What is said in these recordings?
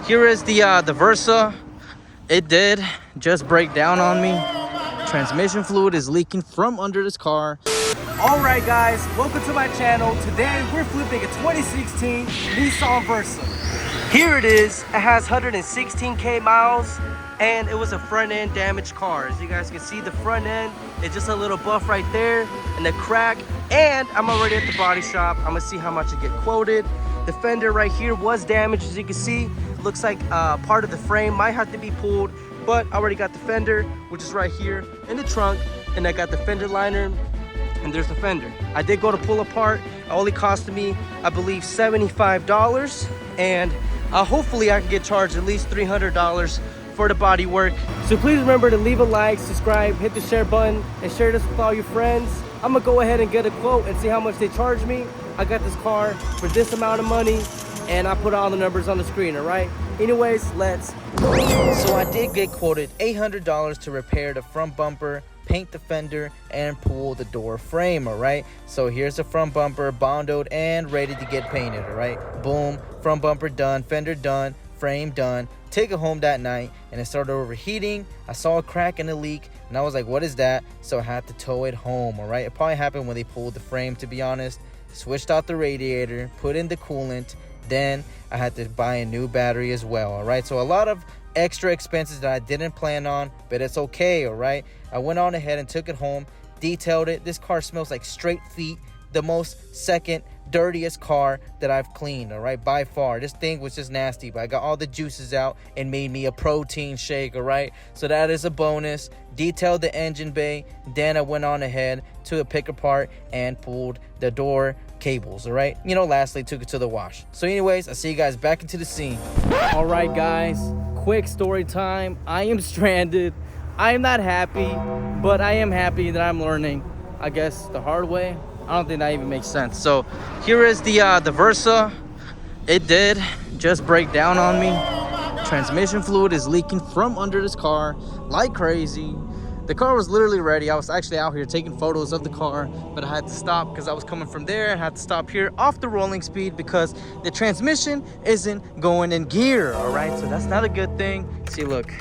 here is the Versa. It did just break down on me. Transmission fluid is leaking from under this car. All right, guys, welcome to my channel. Today we're flipping a 2016 Nissan Versa. Here it is. It has 116k miles, and it was a front end damaged car. As you guys can see, the front end is just a little buff right there and a crack. And I'm already at the body shop. I'm gonna see how much it get quoted. The fender right here was damaged, as you can see. Looks like part of the frame might have to be pulled, but I already got the fender, which is right here in the trunk, and I got the fender liner, and there's the fender. I did go to pull apart. It only costed me, I believe, $75, and hopefully I can get charged at least $300 for the body work. So please remember to leave a like, subscribe, hit the share button, and share this with all your friends. I'm gonna go ahead and get a quote and see how much they charge me. I got this car for this amount of money, and I put all the numbers on the screen, all right? Anyways, let's go. So I did get quoted $800 to repair the front bumper, paint the fender, and pull the door frame, all right? So here's the front bumper, bonded and ready to get painted, all right? Boom, front bumper done, fender done, frame done. Take it home that night, and it started overheating. I saw a crack and a leak, and I was like, what is that? So I had to tow it home, all right? It probably happened when they pulled the frame, to be honest. Switched out the radiator, put in the coolant, then I had to buy a new battery as well, all right? So a lot of extra expenses that I didn't plan on, but it's okay, all right? I went on ahead and took it home, detailed it. This car smells like straight feet, the most second dirtiest car that I've cleaned, all right, by far. This thing was just nasty, but I got all the juices out and made me a protein shake, all right? So that is a bonus. Detailed the engine bay, then I went on ahead to pick apart and pulled the door cables, all right? You know, lastly, took it to the wash. So anyways, I'll see you guys back into the scene. All right, guys, quick story time. I am stranded. I am not happy, but I am happy that I'm learning, I guess, the hard way. I don't think that even makes sense. So here is the Versa. It did just break down on me. Transmission fluid is leaking from under this car like crazy. The car was literally ready. I was actually out here taking photos of the car, but I had to stop because I was coming from there. I had to stop here off the rolling speed because the transmission isn't going in gear, all right? So that's not a good thing. See, look,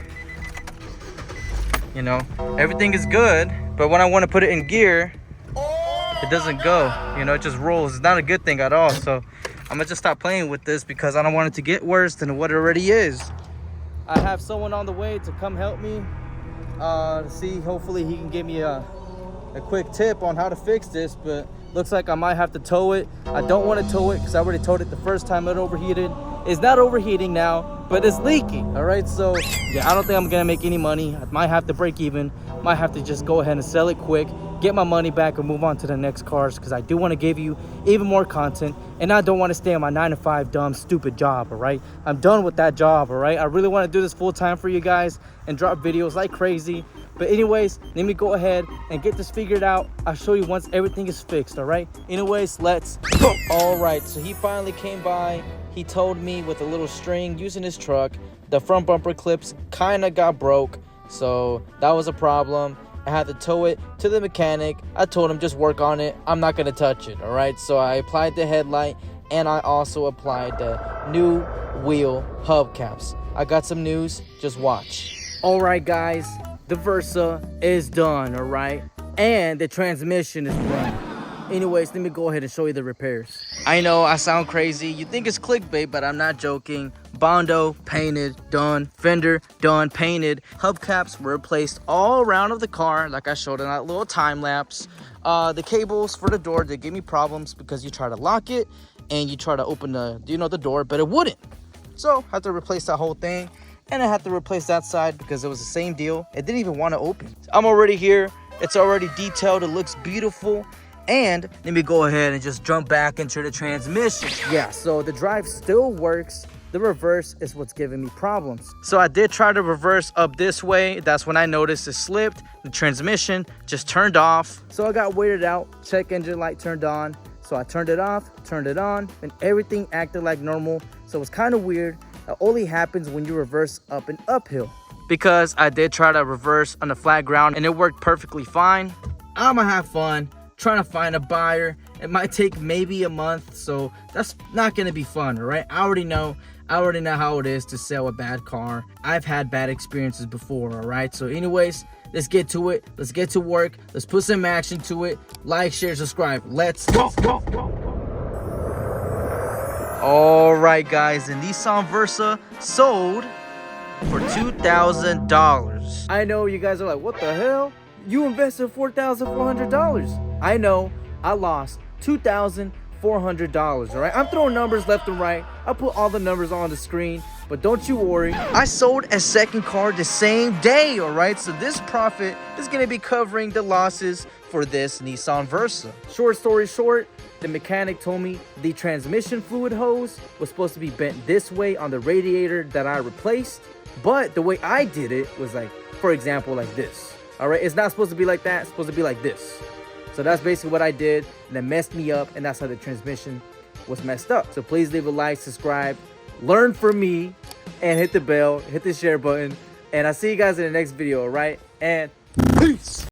you know, everything is good, but when I want to put it in gear, it doesn't go, you know, it just rolls. It's not a good thing at all. So I'm gonna just stop playing with this because I don't want it to get worse than what it already is. I have someone on the way to come help me to see, hopefully he can give me a quick tip on how to fix this, but looks like I might have to tow it. I don't want to tow it because I already towed it the first time it overheated. It's not overheating now, but it's leaking, all right? So yeah, I don't think I'm gonna make any money. I might have to break even, might have to just go ahead and sell it quick, get my money back, and move on to the next cars because I do want to give you even more content, and I don't want to stay on my 9-to-5 dumb stupid job, all right? I'm done with that job, all right? I really want to do this full time for you guys and drop videos like crazy. But anyways, let me go ahead and get this figured out. I'll show you once everything is fixed, all right? Anyways, let's go. All right, so he finally came by. He told me with a little string using his truck, the front bumper clips kind of got broke, so that was a problem. I had to tow it to the mechanic. I told him just work on it. I'm not gonna touch it, all right? So I applied the headlight, and I also applied the new wheel hubcaps. I got some news, just watch. All right, guys, the Versa is done, all right? And the transmission is running. Anyways, let me go ahead and show you the repairs. I know I sound crazy. You think it's clickbait, but I'm not joking. Bondo, painted, done. Fender, done, painted. Hubcaps were replaced all around of the car, like I showed in that little time lapse. The cables for the door, they gave me problems because you try to lock it and you try to open the, the door, but it wouldn't. So I had to replace that whole thing, and I had to replace that side because it was the same deal. It didn't even want to open. I'm already here. It's already detailed. It looks beautiful. And let me go ahead and just jump back into the transmission. Yeah, so the drive still works. The reverse is what's giving me problems. So I did try to reverse up this way. That's when I noticed it slipped. The transmission just turned off. So I got weirded out. Check engine light turned on. So I turned it off, turned it on, and everything acted like normal. So it's kind of weird. It only happens when you reverse up and uphill. Because I did try to reverse on the flat ground and it worked perfectly fine. I'm gonna have fun trying to find a buyer. It might take maybe a month, so that's not gonna be fun, all right? I already know I already know how it is to sell a bad car. I've had bad experiences before, all right? So anyways, let's get to it. Let's get to work. Let's put some action to it. Like, share, subscribe. Let's go. All right, guys, the Nissan Versa sold for $2,000. I know you guys are like, what the hell? You invested $4,400. I know, I lost $2,400, all right? I'm throwing numbers left and right. I'll put all the numbers on the screen, but don't you worry. I sold a second car the same day, all right? So this profit is gonna be covering the losses for this Nissan Versa. Short story short, the mechanic told me the transmission fluid hose was supposed to be bent this way on the radiator that I replaced, but the way I did it was like, for example, like this. All right, it's not supposed to be like that, it's supposed to be like this. So that's basically what I did, and it messed me up, and that's how the transmission was messed up. So please leave a like, subscribe, learn from me, and hit the bell, hit the share button, and I'll see you guys in the next video, all right? And peace!